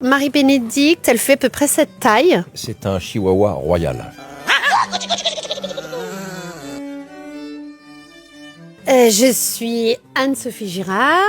Marie-Bénédicte, elle fait à peu près cette taille. C'est un chihuahua royal. Je suis Anne-Sophie Girard,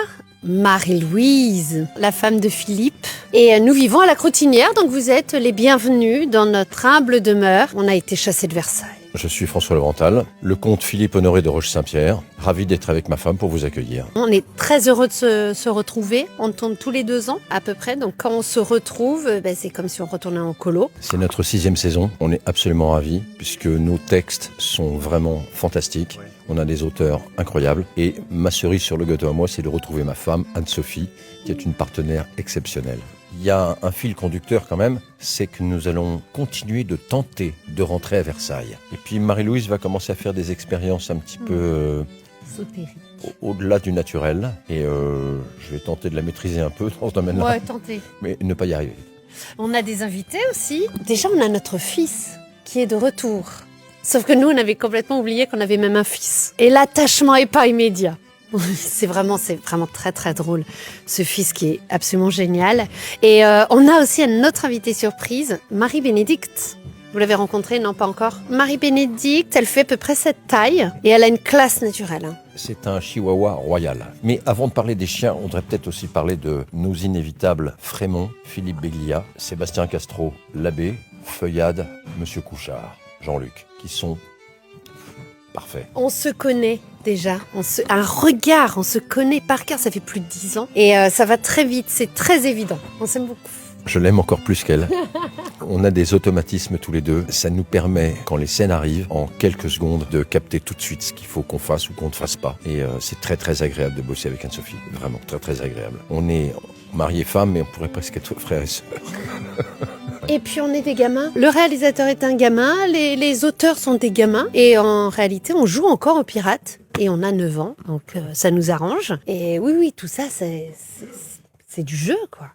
Marie-Louise, la femme de Philippe. Et nous vivons à la Crottinière, donc vous êtes les bienvenus dans notre humble demeure. On a été chassés de Versailles. Je suis François Levental, le comte Philippe Honoré de Roche-Saint-Pierre. Ravi d'être avec ma femme pour vous accueillir. On est très heureux de se retrouver. On tourne tous les 2 ans à peu près. Donc quand on se retrouve, c'est comme si on retournait en colo. C'est notre 6e saison. On est absolument ravis puisque nos textes sont vraiment fantastiques. On a des auteurs incroyables. Et ma cerise sur le gâteau à moi, c'est de retrouver ma femme, Anne-Sophie, qui est une partenaire exceptionnelle. Il y a un fil conducteur quand même, c'est que nous allons continuer de tenter de rentrer à Versailles. Et puis Marie-Louise va commencer à faire des expériences un petit peu au-delà du naturel. Et je vais tenter de la maîtriser un peu dans ce domaine-là. Ouais, tentez. Mais ne pas y arriver. On a des invités aussi. Déjà, on a notre fils qui est de retour. Sauf que nous, on avait complètement oublié qu'on avait même un fils. Et l'attachement n'est pas immédiat. C'est vraiment très très drôle, ce fils qui est absolument génial. Et on a aussi un autre invité surprise, Marie-Bénédicte. Vous l'avez rencontrée? Non, pas encore. Marie-Bénédicte, elle fait à peu près cette taille et elle a une classe naturelle. C'est un chihuahua royal. Mais avant de parler des chiens, on devrait peut-être aussi parler de nos inévitables Frémont, Philippe Beglia, Sébastien Castro, l'abbé, Feuillade, Monsieur Couchard, Jean-Luc, qui sont parfaits. On se connaît déjà, un regard, on se connaît par cœur, ça fait plus de 10 ans. Et ça va très vite, c'est très évident, on s'aime beaucoup. Je l'aime encore plus qu'elle. On a des automatismes tous les deux. Ça nous permet, quand les scènes arrivent, en quelques secondes, de capter tout de suite ce qu'il faut qu'on fasse ou qu'on ne fasse pas. Et c'est très très agréable de bosser avec Anne-Sophie. Vraiment très très agréable. On est mari et femme, mais on pourrait presque être frères et sœurs. Et puis on est des gamins. Le réalisateur est un gamin, les auteurs sont des gamins. Et en réalité, on joue encore aux pirates. Et on a 9 ans, donc ça nous arrange. Et oui, tout ça, c'est du jeu, quoi.